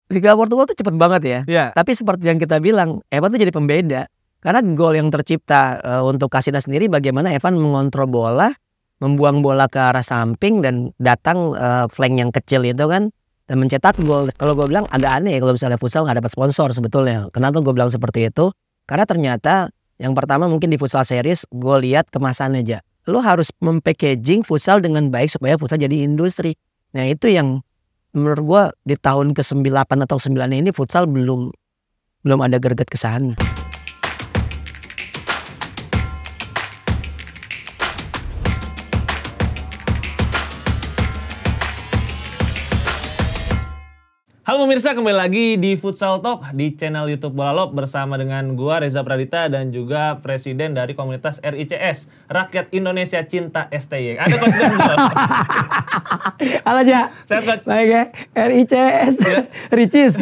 Liga Portugal tuh cepet banget ya. Ya. Tapi seperti yang kita bilang, Evan tuh jadi pembeda. Karena gol yang tercipta untuk Casillas sendiri, bagaimana Evan mengontrol bola, membuang bola ke arah samping dan datang flank yang kecil itu kan, dan mencetak gol. Kalau gue bilang agak aneh ya kalau misalnya futsal nggak dapat sponsor sebetulnya. Kenapa gue bilang seperti itu? Karena ternyata yang pertama mungkin di futsal series gue lihat kemasannya aja. Lo harus mempackaging futsal dengan baik supaya futsal jadi industri. Nah itu yang menurut gue di tahun ke-8 atau 9 ini futsal belum ada greget ke sana. Halo pemirsa, kembali lagi di Futsal Talk di channel YouTube Bola Lob bersama dengan gua Reza Pradita dan juga presiden dari komunitas RICS, Rakyat Indonesia Cinta STY. Ada Coach Donzol. Halo Ja. Sehat Coach? Baik ya, RICS, ya. Ricis.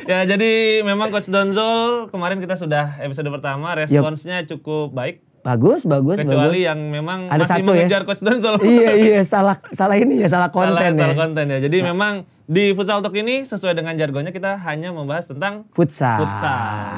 Ya jadi memang Coach Donzol kemarin kita sudah episode pertama, responsnya cukup baik. Bagus. Kecuali yang memang ada masih satu mengejar Coach Donzol. Iya, salah ini ya, salah konten salah konten ya. Jadi memang di Futsal Talk ini sesuai dengan jargonnya kita hanya membahas tentang futsal.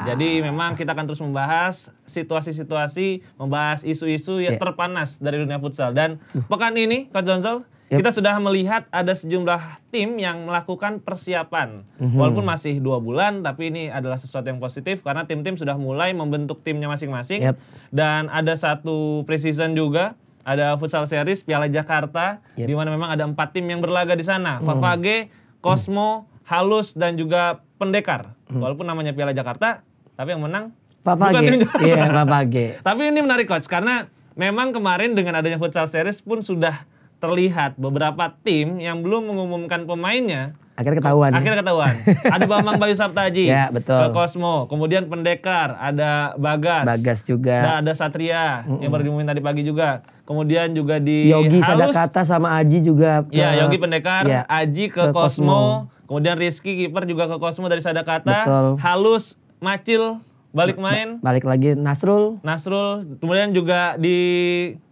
Jadi memang kita akan terus membahas situasi-situasi, membahas isu-isu yang terpanas dari dunia futsal. Dan pekan ini Coach Donzol, kita sudah melihat ada sejumlah tim yang melakukan persiapan. Walaupun masih 2 bulan, tapi ini adalah sesuatu yang positif karena tim-tim sudah mulai membentuk timnya masing-masing. Dan ada satu pre-season juga, ada futsal series Piala Jakarta, di mana memang ada 4 tim yang berlaga di sana. Favage, Cosmo, Halus, dan juga Pendekar. Walaupun namanya Piala Jakarta, tapi yang menang Favage. Iya, Favage. Tapi ini menarik Coach, karena memang kemarin dengan adanya futsal series pun sudah terlihat beberapa tim yang belum mengumumkan pemainnya. Akhirnya ketahuan. Ada Bambang Bayu Saptaji ke Cosmo, kemudian Pendekar, ada Bagas juga. Ada Satria yang baru diumumin tadi pagi juga. Kemudian juga di Yogi Halus, Sadakata sama Aji juga ke, Yogi Pendekar, Aji ke Cosmo. Kemudian Rizky kiper juga ke Cosmo dari Sadakata. Halus, Macil balik main. Balik lagi Nasrul. Kemudian juga di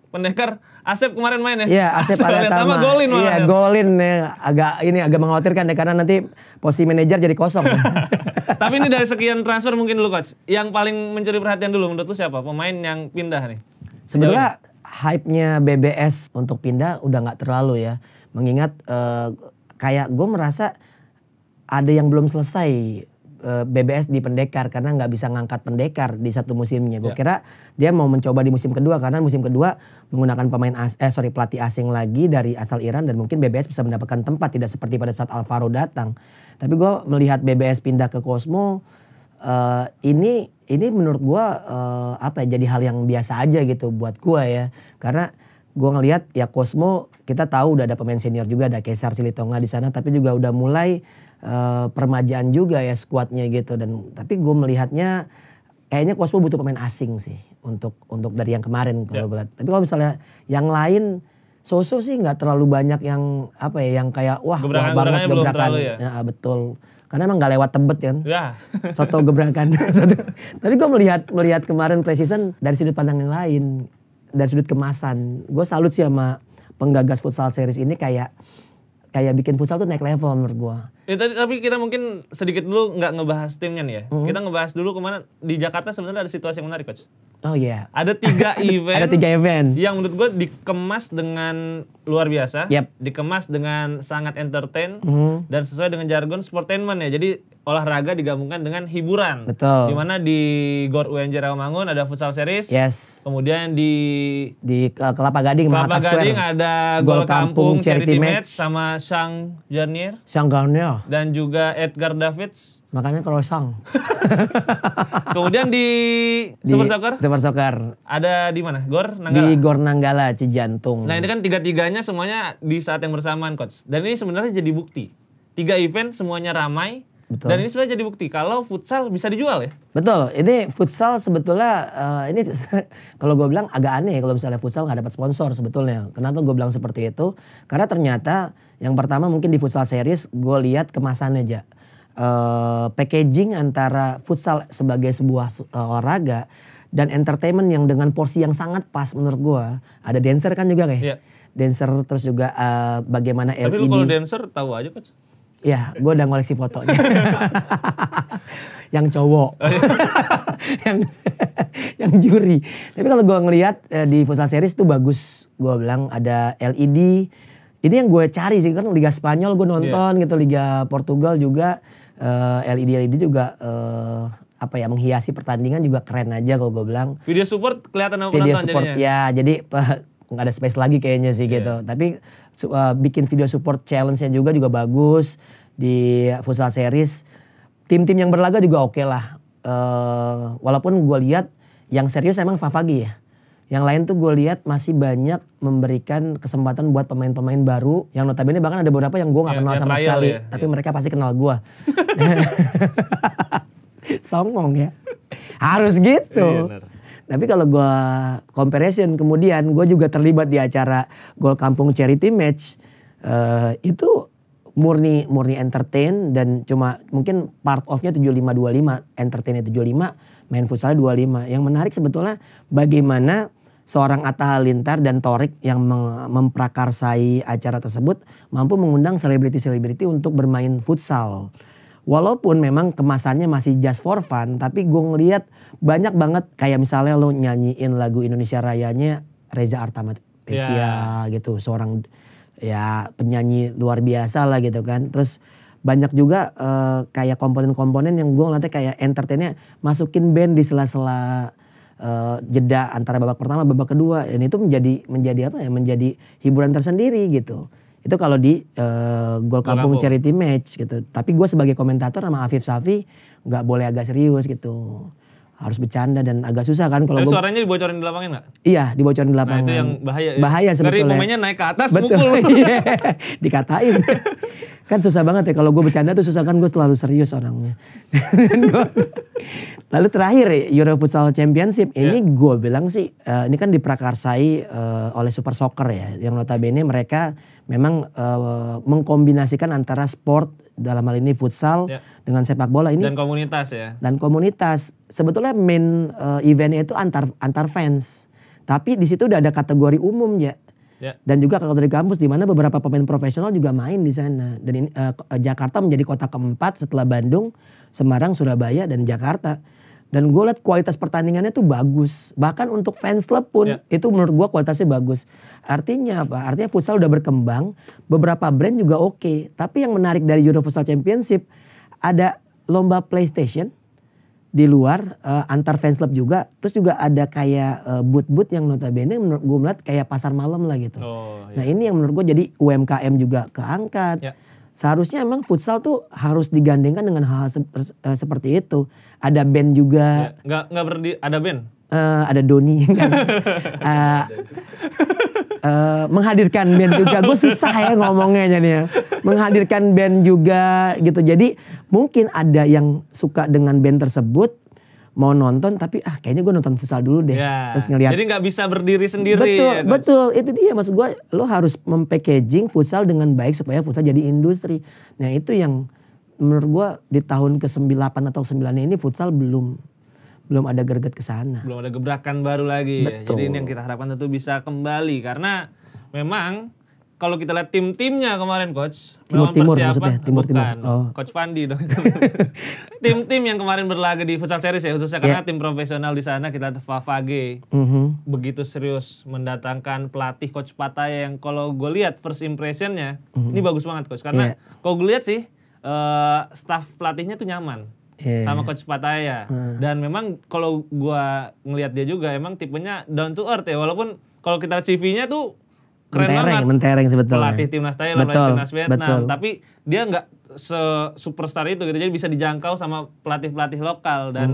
Pendekar Asep kemarin main ya? Iya, Asep Agatama golin malah. Iya, golin ya. Agak mengkhawatirkan ya karena nanti posisi manajer jadi kosong. Tapi ini dari sekian transfer mungkin dulu Coach, yang paling mencuri perhatian dulu menurut lu siapa pemain yang pindah nih? Sebetulnya hype-nya BBS untuk pindah udah nggak terlalu ya. Mengingat kayak gue merasa ada yang belum selesai BBS di Pendekar karena nggak bisa ngangkat Pendekar di satu musimnya. Gue kira dia mau mencoba di musim kedua karena musim kedua menggunakan pelatih asing lagi dari asal Iran dan mungkin BBS bisa mendapatkan tempat tidak seperti pada saat Alvaro datang. Tapi gue melihat BBS pindah ke Cosmo ini menurut gue jadi hal yang biasa aja gitu buat gue ya. Karena gue ngelihat ya Cosmo kita tahu udah ada pemain senior juga, ada Kesar Silitonga di sana, tapi juga udah mulai permajaan juga ya skuadnya gitu. Dan tapi gue melihatnya kayaknya Cosmo butuh pemain asing sih untuk dari yang kemarin kalau gue lihat. Tapi kalau misalnya yang lain so-so sih nggak terlalu banyak yang yang kayak wah banget gebrakan. Ya, betul. Karena emang nggak lewat Tebet kan. Soto gebrakan. Tapi gue melihat kemarin pre-season dari sudut pandang yang lain, dari sudut kemasan. Gue salut sih sama penggagas futsal series ini kayak bikin futsal tuh naik level menurut gua. Ya, tapi kita mungkin sedikit dulu nggak ngebahas timnya nih ya. Kita ngebahas dulu kemana di Jakarta sebenarnya ada situasi yang menarik Coach. Oh iya. Ada 3 event. Ada 3 event. Yang menurut gua dikemas dengan luar biasa. Dikemas dengan sangat entertain. Dan sesuai dengan jargon sportainment ya. Jadi olahraga digabungkan dengan hiburan. Betul. Dimana di GOR UNJ Rawamangun ada futsal series. Kemudian di Kelapa Gading ada Gol Kampung Charity Match sama Sang Garnier. Dan juga Edgar Davids. Makanya croissant. Kemudian di Super Soccer. Ada di mana? GOR Nanggala. Di GOR Nanggala Cijantung. Nah ini kan 3-3-nya semuanya di saat yang bersamaan Coach. Dan ini sebenarnya jadi bukti. 3 event semuanya ramai. Betul. Dan ini sebenarnya jadi bukti kalau futsal bisa dijual ya. Betul. Ini futsal sebetulnya ini kalau gue bilang agak aneh kalau misalnya futsal nggak dapat sponsor sebetulnya. Kenapa gue bilang seperti itu? Karena ternyata yang pertama mungkin di futsal series gue lihat kemasannya aja. Packaging antara futsal sebagai sebuah olahraga dan entertainment yang dengan porsi yang sangat pas menurut gue. Ada dancer kan juga kayak. Dancer terus juga bagaimana LED. Tapi lu kalau dancer tahu aja Coach. Ya, gue udah ngoleksi fotonya. Yang cowok. yang juri. Tapi kalau gue ngelihat di futsal series tuh bagus. Gue bilang ada LED. Ini yang gue cari sih, kan Liga Spanyol gue nonton gitu, Liga Portugal juga LED juga menghiasi pertandingan juga keren aja kalau gue bilang. Video support kelihatan sama video penonton support jadinya. ya, jadi nggak ada space lagi kayaknya sih gitu. Tapi bikin video support challenge-nya juga bagus di futsal series. Tim-tim yang berlaga juga oke lah. Walaupun gue lihat yang serius emang Favagi ya. Yang lain tuh gue lihat masih banyak memberikan kesempatan buat pemain-pemain baru. Yang notabene bahkan ada beberapa yang gue gak kenal sama sekali. Tapi mereka pasti kenal gue. Songong ya. Harus gitu. Tapi kalau gue comparison kemudian gue juga terlibat di acara Gol Kampung Charity Match. Itu murni entertain dan cuma mungkin part of-nya 75-25. Entertainnya 75, main futsalnya 25. Yang menarik sebetulnya bagaimana seorang Atta Halilintar dan Torik yang memprakarsai acara tersebut mampu mengundang selebriti-selebriti untuk bermain futsal. Walaupun memang kemasannya masih just for fun, tapi gue ngeliat banyak banget kayak misalnya lo nyanyiin lagu Indonesia Rayanya Reza Artamevia gitu, seorang ya penyanyi luar biasa lah gitu kan. Terus banyak juga kayak komponen-komponen yang gue ngeliatnya kayak entertainnya masukin band di sela-sela jeda antara babak pertama babak kedua, dan itu menjadi hiburan tersendiri gitu. Itu kalau di Gol Kampung Charity Match gitu. Tapi gue sebagai komentator sama Afif Safi nggak boleh agak serius gitu, harus bercanda dan agak susah kan kalau suaranya dibocorin di lapangan nggak? Iya, dibocorin di lapangan. Nah, itu yang bahaya. Bahaya sebetulnya. Dari pemainnya naik ke atas, betul. mukul. Dikatain. Kan susah banget ya kalau gue bercanda tuh susah, kan gue selalu serius orangnya. Lalu terakhir Euro Futsal Championship ini gue bilang sih ini kan diprakarsai oleh Super Soccer ya, yang notabene mereka memang mengkombinasikan antara sport dalam hal ini futsal dengan sepak bola ini dan komunitas ya. Dan komunitas sebetulnya main eventnya itu antar fans, tapi di situ udah ada kategori umum ya. Dan juga kategori kampus di mana beberapa pemain profesional juga main di sana. Dan ini, Jakarta menjadi kota keempat setelah Bandung, Semarang, Surabaya, dan Jakarta. Dan gue liat kualitas pertandingannya tuh bagus. Bahkan untuk fans club pun itu menurut gue kualitasnya bagus. Artinya apa? Artinya futsal udah berkembang, beberapa brand juga oke. Tapi yang menarik dari Euro Futsal Championship ada lomba PlayStation di luar antar fans club juga. Terus juga ada kayak booth-booth yang notabene menurut gue melihat kayak pasar malam lah gitu. Nah ini yang menurut gue jadi UMKM juga keangkat. Seharusnya emang futsal tuh harus digandengkan dengan hal seperti itu. Ada band juga. Ada band? Ada Doni. Menghadirkan band juga. Gue susah ya ngomongnya nih ya. Menghadirkan band juga gitu. Jadi mungkin ada yang suka dengan band tersebut, mau nonton tapi kayaknya gue nonton futsal dulu deh. Terus ngeliat. Jadi gak bisa berdiri sendiri. Betul. Itu dia maksud gue. Lo harus mempackaging futsal dengan baik supaya futsal jadi industri. Nah itu yang menurut gue di tahun ke-8 atau 9 ini futsal belum ada greget ke sana. Belum ada gebrakan baru lagi ya. Jadi ini yang kita harapkan tentu bisa kembali. Karena memang kalau kita lihat tim-timnya kemarin coach. Timur maksudnya? Timur. Oh. Coach Pandi dong. Tim-tim yang kemarin berlaga di futsal series ya. Khususnya karena tim profesional di sana kita Favage. Begitu serius mendatangkan pelatih Coach Pataya yang kalau gue lihat first impressionnya. Ini bagus banget coach. Karena kalau gue lihat sih staff pelatihnya tuh nyaman. Sama Coach Pataya. Dan memang kalau gua ngelihat dia juga emang tipenya down to earth ya. Walaupun kalau kita lihat CV-nya tuh keren banget. Mentereng sebetulnya. Pelatih timnas Thailand, pelatih timnas Vietnam. Tapi dia nggak superstar itu gitu. Jadi bisa dijangkau sama pelatih-pelatih lokal. Dan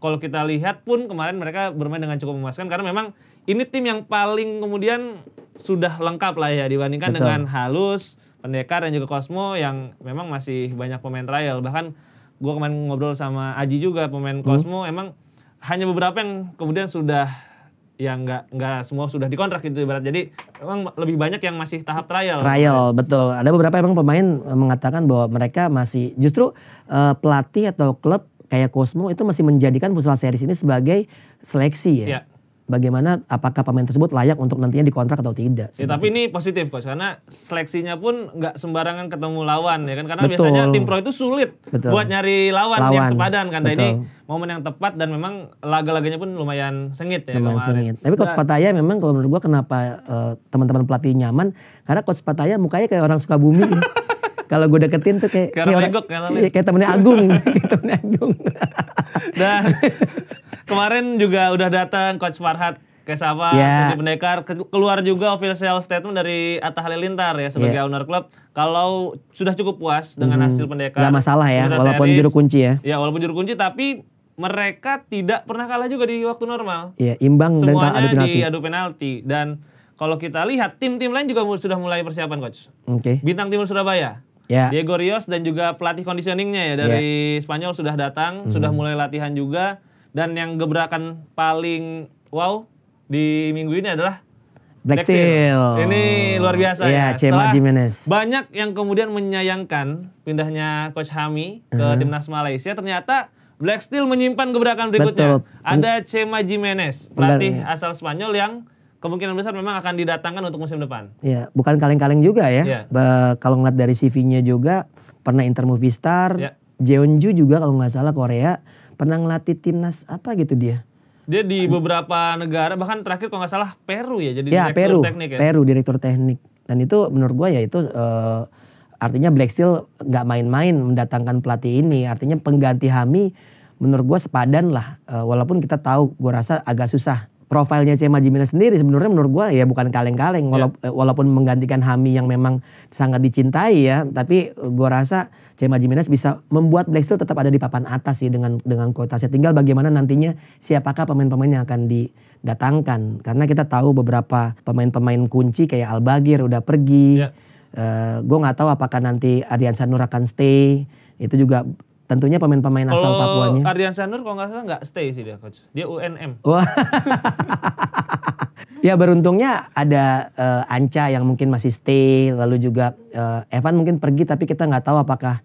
kalau kita lihat pun kemarin mereka bermain dengan cukup memuaskan. Karena memang ini tim yang paling kemudian sudah lengkap lah ya. Dibandingkan dengan Halus, Pendekar dan juga Cosmo yang memang masih banyak pemain trial. Bahkan gue kemarin ngobrol sama Aji juga pemain Cosmo, emang hanya beberapa yang kemudian sudah yang nggak semua sudah dikontrak gitu ibarat. Jadi emang lebih banyak yang masih tahap trial. Betul. Ada beberapa emang pemain mengatakan bahwa mereka masih justru pelatih atau klub kayak Cosmo itu masih menjadikan futsal series ini sebagai seleksi ya. bagaimana apakah pemain tersebut layak untuk nantinya dikontrak atau tidak. Ya, tapi ini positif Coach, karena seleksinya pun nggak sembarangan ketemu lawan ya kan, karena Betul. biasanya tim pro itu sulit buat nyari lawan yang sepadan kan. Nah, ini momen yang tepat dan memang laga-laganya pun lumayan sengit ya kemarin. Tapi Coach Pattaya memang kalau menurut gua kenapa teman-teman pelatih nyaman, karena Coach Pattaya mukanya kayak orang Sukabumi. Kalau gue deketin tuh kayak temennya Agung. Kayak temennya Agung. Dan kemarin juga udah datang Coach Farhad Kesava, Sedi Pendekar, keluar juga official statement dari Atta Halilintar ya sebagai owner klub kalau sudah cukup puas dengan hasil Pendekar. Gak masalah ya, walaupun juru kunci ya. Ya walaupun juru kunci, tapi mereka tidak pernah kalah juga di waktu normal. Iya, imbang semuanya dan diadu penalti. Dan kalau kita lihat tim-tim lain juga sudah mulai persiapan Coach. Bintang Timur Surabaya. Diego Rios dan juga pelatih conditioningnya ya dari Spanyol sudah datang, sudah mulai latihan juga. Dan yang gebrakan paling wow di minggu ini adalah Black Steel. Ini luar biasa ya. Chema Jimenez. Banyak yang kemudian menyayangkan pindahnya Coach Hami ke timnas Malaysia, ternyata Black Steel menyimpan gebrakan berikutnya. Ada Chema Jimenez, pelatih asal Spanyol yang kemungkinan besar memang akan didatangkan untuk musim depan. Iya, bukan kaleng-kaleng juga ya. Kalau ngeliat dari CV-nya juga pernah Inter Movistar, Jeonju juga kalau nggak salah Korea, pernah ngelatih timnas apa gitu dia. Dia di beberapa negara, bahkan terakhir kalau nggak salah Peru ya, jadi direktur teknik ya. Peru direktur teknik. Dan itu menurut gua ya itu artinya Black Steel nggak main-main mendatangkan pelatih ini. Artinya pengganti Hami menurut gua sepadan lah. Walaupun kita tahu, gua rasa agak susah. Profilnya Chema Jimenez sendiri sebenarnya menurut gua ya bukan kaleng-kaleng. Walaupun menggantikan Hami yang memang sangat dicintai ya. Tapi gua rasa Chema Jimenez bisa membuat Black Steel tetap ada di papan atas sih dengan kualitasnya. Tinggal bagaimana nantinya siapakah pemain-pemain yang akan didatangkan. Karena kita tahu beberapa pemain-pemain kunci kayak Albagir udah pergi. Gue gak tahu apakah nanti Ardian Sanur akan stay. Itu juga tentunya pemain-pemain asal Papuanya. Ardian Sanur kalau gak salah gak stay sih dia Coach. Dia UNM. Ya beruntungnya ada Anca yang mungkin masih stay, lalu juga Evan mungkin pergi tapi kita nggak tahu apakah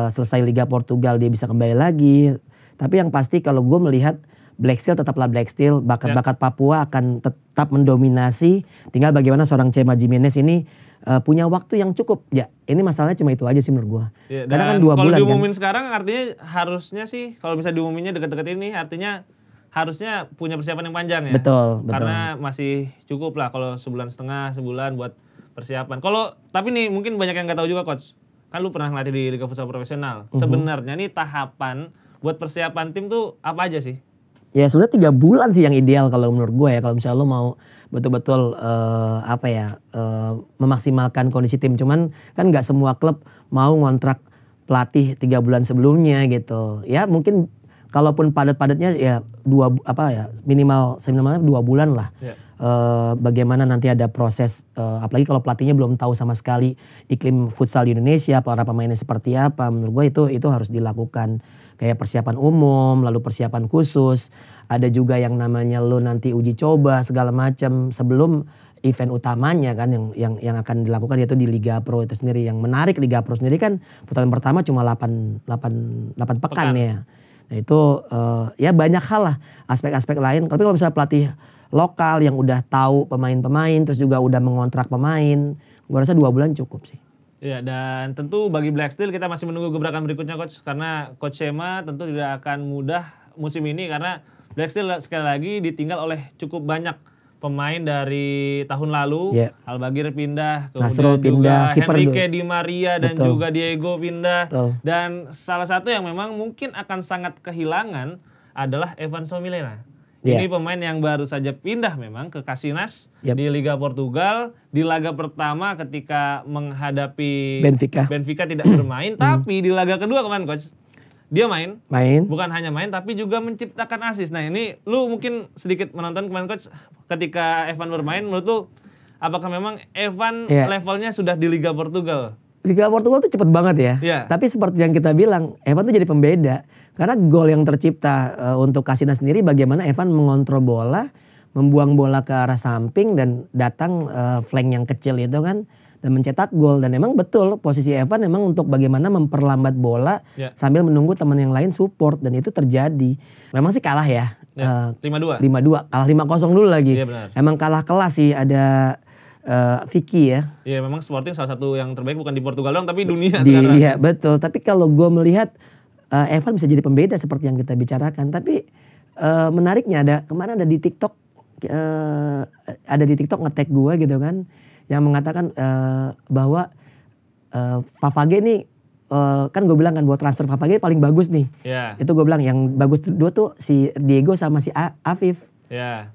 selesai Liga Portugal dia bisa kembali lagi. Tapi yang pasti kalau gue melihat Black Steel tetaplah Black Steel, bakat-bakat Papua akan tetap mendominasi. Tinggal bagaimana seorang Chema Jimenez ini punya waktu yang cukup. Ya ini masalahnya cuma itu aja sih menurut gue. Karena kan 2 bulan kalau diumumin sekarang artinya harusnya sih kalau bisa diumuminnya dekat-dekat ini artinya harusnya punya persiapan yang panjang ya. Betul. Karena masih cukup lah kalau sebulan setengah, sebulan buat persiapan. Tapi nih mungkin banyak yang nggak tahu juga Coach. Kan lu pernah ngelatih di Liga Futsal Profesional. Sebenarnya nih tahapan buat persiapan tim tuh apa aja sih? Ya sebenarnya 3 bulan sih yang ideal kalau menurut gue ya. Kalau misalnya lu mau betul-betul memaksimalkan kondisi tim. Cuman kan nggak semua klub mau ngontrak pelatih 3 bulan sebelumnya gitu. Ya mungkin kalaupun padat-padatnya ya minimal 2 bulan lah. Bagaimana nanti ada proses, apalagi kalau pelatihnya belum tahu sama sekali iklim futsal di Indonesia, para pemainnya seperti apa. Menurut gue itu harus dilakukan. Kayak persiapan umum, lalu persiapan khusus. Ada juga yang namanya lo nanti uji coba segala macam sebelum event utamanya kan yang akan dilakukan yaitu di Liga Pro itu sendiri. Yang menarik Liga Pro sendiri kan putaran pertama cuma 8 pekan ya. Nah itu ya banyak hal lah aspek-aspek lain. Tapi kalau misalnya pelatih lokal yang udah tahu pemain-pemain terus juga udah mengontrak pemain, gue rasa 2 bulan cukup sih. Ya dan tentu bagi Black Steel kita masih menunggu gebrakan berikutnya Coach. Karena Coach Chema tentu tidak akan mudah musim ini karena Black Steel sekali lagi ditinggal oleh cukup banyak pemain dari tahun lalu. Albagir pindah, kemudian juga Henrique Di Maria dan juga Diego pindah. Dan salah satu yang memang mungkin akan sangat kehilangan adalah Evan Somilena. Ini pemain yang baru saja pindah memang ke Casinas di Liga Portugal. Di laga pertama ketika menghadapi Benfica tidak bermain. Tapi di laga kedua kemarin Coach, dia main. Bukan hanya main tapi juga menciptakan assist. Nah ini lu mungkin sedikit menonton kemarin Coach ketika Evan bermain. Menurut lu apakah memang Evan levelnya sudah di Liga Portugal? Liga Portugal tuh cepet banget ya. Tapi seperti yang kita bilang, Evan tuh jadi pembeda. Karena gol yang tercipta untuk Casinas sendiri bagaimana Evan mengontrol bola, membuang bola ke arah samping dan datang flank yang kecil itu kan dan mencetak gol. Dan memang betul posisi Evan memang untuk bagaimana memperlambat bola sambil menunggu teman yang lain support dan itu terjadi. Memang sih kalah ya. Ya, 5-2. 5-2, kalah 5-0 dulu lagi. Iya benar. Emang kalah kelas sih, ada Vicky ya. Iya memang Sporting salah satu yang terbaik bukan di Portugal doang tapi dunia sekarang. Iya betul, tapi kalau gue melihat Evan bisa jadi pembeda seperti yang kita bicarakan. Tapi menariknya kemarin ada di TikTok, nge-tag gue gitu kan, yang mengatakan bahwa Favage ini kan gue bilang kan buat transfer Favage paling bagus nih. Yeah. Itu gue bilang yang bagus dua tuh si Diego sama si Afif. Yeah.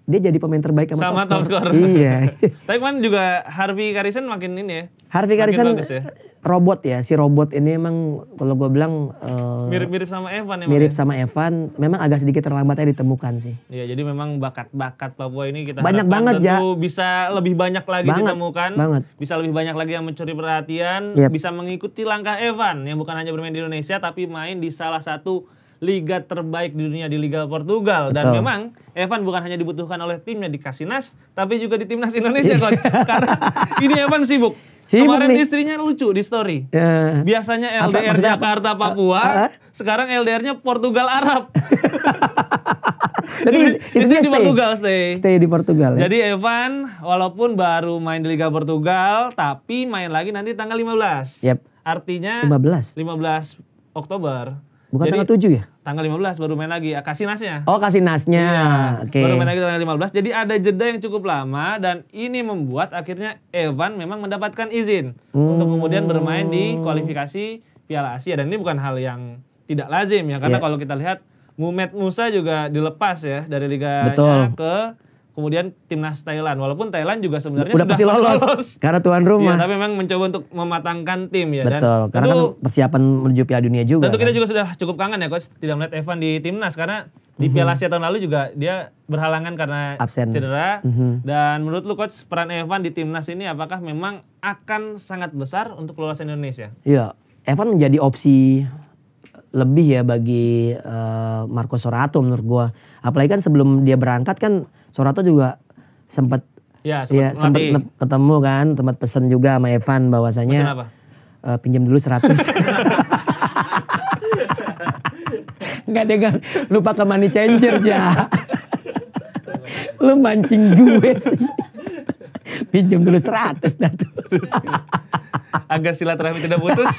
Dia jadi pemain terbaik sama top scorer. Iya. Tapi kan juga Harvey Karisen makin ini ya. Harvey Karisen ya. Robot ya, si robot ini emang kalau gue bilang mirip-mirip sama Evan emang. Mirip sama Evan, memang agak sedikit terlambatnya ditemukan sih. Iya, jadi memang bakat-bakat Papua ini kita banyak banget ya. Bisa lebih banyak lagi ditemukan. Banget. Bisa lebih banyak lagi yang mencuri perhatian, bisa mengikuti langkah Evan yang bukan hanya bermain di Indonesia tapi main di salah satu liga terbaik di dunia di Liga Portugal. Dan memang Evan bukan hanya dibutuhkan oleh timnya di Casillas, tapi juga di timnas Indonesia coach. Karena ini Evan sibuk. Kemarin nih. Istrinya lucu di story. Biasanya LDR Jakarta Papua, sekarang LDR-nya Portugal Arab. Jadi istri di Portugal stay di Portugal ya. Jadi Evan walaupun baru main di Liga Portugal, tapi main lagi nanti tanggal 15. Yep. Artinya 15 Oktober. Bukan jadi, tanggal 7 ya? Tanggal 15 baru main lagi, Casillasnya. Oh Casillasnya, iya, oke. Baru main lagi tanggal 15, jadi ada jeda yang cukup lama dan ini membuat akhirnya Evan memang mendapatkan izin untuk kemudian bermain di kualifikasi Piala Asia. Dan ini bukan hal yang tidak lazim ya, karena kalau kita lihat Muhammad Musa juga dilepas ya dari liganya ke kemudian timnas Thailand, walaupun Thailand juga sebenarnya sudah pasti lolos karena tuan rumah. Ya, tapi memang mencoba untuk mematangkan tim ya. Betul, dan karena kan persiapan menuju Piala Dunia juga. Tentu kita juga sudah cukup kangen ya coach, tidak melihat Evan di timnas karena di Piala Asia tahun lalu juga dia berhalangan karena absen, cedera. Dan menurut lu coach, peran Evan di timnas ini apakah memang akan sangat besar untuk kelolosan Indonesia? Iya, Evan menjadi opsi lebih ya bagi Marco Sorato menurut gua. Apalagi kan sebelum dia berangkat kan Sorato juga sempat ketemu kan, tempat pesan juga sama Evan bahwasanya pesan apa? Pinjam dulu 100. Enggak dengan lupa ke money changer aja. Lu mancing gue sih. Pinjam dulu 100 dah tuh. Agar silaturahmi tidak putus.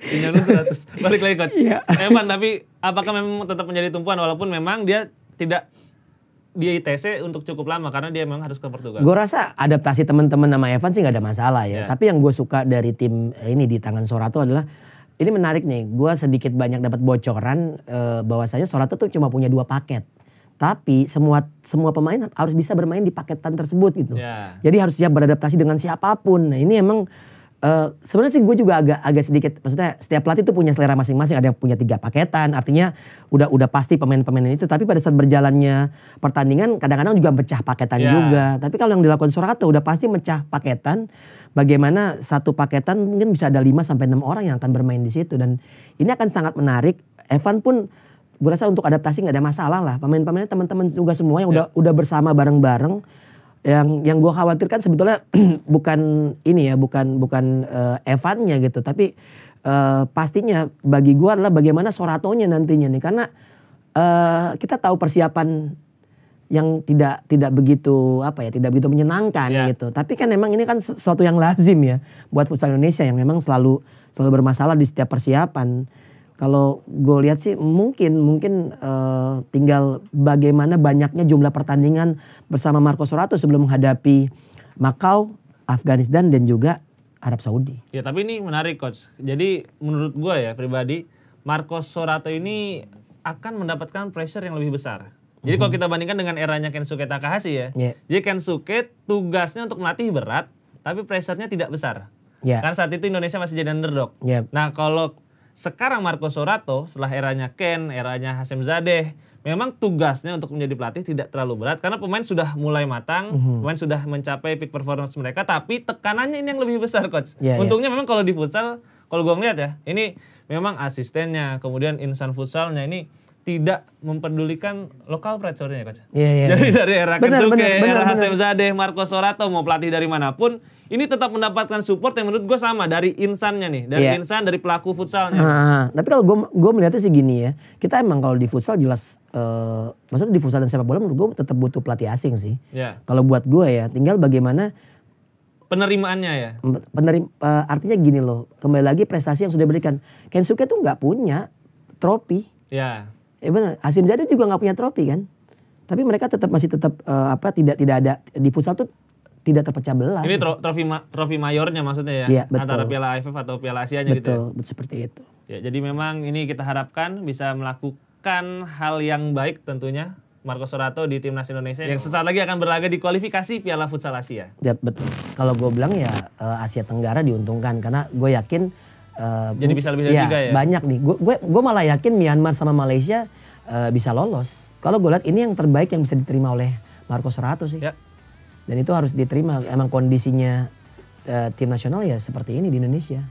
Pinjam dulu 100. Balik lagi coach. Evan, tapi apakah memang tetap menjadi tumpuan walaupun memang dia tidak di ITC untuk cukup lama karena dia memang harus ke Portugal. Gue rasa adaptasi teman-teman sama Evan sih nggak ada masalah ya. Tapi yang gue suka dari tim ini di tangan Sorato adalah ini menarik nih. Gue sedikit banyak dapat bocoran bahwasanya Sorato tuh cuma punya 2 paket. Tapi semua pemain harus bisa bermain di paketan tersebut gitu. Jadi harus siap beradaptasi dengan siapapun. Nah ini emang sebenarnya sih gue juga agak sedikit, maksudnya setiap pelatih tuh punya selera masing-masing, ada yang punya 3 paketan, artinya udah pasti pemain-pemain itu, tapi pada saat berjalannya pertandingan kadang-kadang juga pecah paketan juga. Tapi kalau yang dilakukan Sorato udah pasti mecah paketan, bagaimana satu paketan mungkin bisa ada 5-6 orang yang akan bermain di situ, dan ini akan sangat menarik. Evan pun gue rasa untuk adaptasi nggak ada masalah lah, pemain-pemainnya teman-teman juga semua yang udah bersama bareng-bareng. Yang gue khawatirkan sebetulnya bukan ini ya, bukan Evannya gitu, tapi pastinya bagi gue adalah bagaimana Soratonya nantinya nih, karena kita tahu persiapan yang tidak begitu tidak begitu menyenangkan gitu. Tapi kan memang ini kan sesuatu yang lazim ya buat futsal Indonesia yang memang selalu bermasalah di setiap persiapan. Kalau gue lihat sih mungkin tinggal bagaimana banyaknya jumlah pertandingan bersama Marco Sorato sebelum menghadapi Macau, Afghanistan dan juga Arab Saudi. Ya tapi ini menarik coach. Jadi menurut gue ya pribadi, Marco Sorato ini akan mendapatkan pressure yang lebih besar. Jadi kalau kita bandingkan dengan eranya Kensuke Takahashi ya. Jadi Kensuke tugasnya untuk melatih berat, tapi pressure-nya tidak besar. Karena saat itu Indonesia masih jadi underdog. Nah kalau sekarang Marco Sorato setelah eranya Ken, eranya Hasyim Zadeh, memang tugasnya untuk menjadi pelatih tidak terlalu berat karena pemain sudah mulai matang, pemain sudah mencapai peak performance mereka, tapi tekanannya ini yang lebih besar coach. Untungnya memang kalau di futsal, kalau gue ngeliat ya, ini memang asistennya, kemudian insan futsalnya ini tidak mempedulikan lokal pride sebenarnya Coach. Iya. Jadi dari era Kensuke, era Hasem Zadeh, Marco Sorato mau pelatih dari manapun, ini tetap mendapatkan support yang menurut gue sama dari insannya nih, dari insan, dari pelaku futsalnya. Tapi kalau gue melihatnya sih gini ya, kita emang kalau di futsal jelas, maksudnya di futsal dan sepak bola menurut gue tetap butuh pelatih asing sih. Kalau buat gue ya, tinggal bagaimana penerimaannya ya. Artinya gini loh, kembali lagi prestasi yang sudah diberikan. Kensuke tuh nggak punya trofi. Ya benar, Hasem Zadeh juga nggak punya trofi kan. Tapi mereka masih tetap tidak ada di futsal tuh tidak terpecah belah. Ini trofi mayornya maksudnya ya, antara Piala AFF atau Piala Asianya gitu ya. Betul, seperti itu. Ya, jadi memang ini kita harapkan bisa melakukan hal yang baik tentunya Marco Sorato di timnas Indonesia yang sesaat lagi akan berlaga di kualifikasi Piala Futsal Asia. Ya, betul. Kalau gue bilang ya Asia Tenggara diuntungkan karena gue yakin jadi bisa lebih dari 3 ya. Banyak nih. Gue malah yakin Myanmar sama Malaysia bisa lolos. Kalau gue lihat ini yang terbaik yang bisa diterima oleh Marco Sorato sih. Ya. Dan itu harus diterima. Emang kondisinya tim nasional ya seperti ini di Indonesia.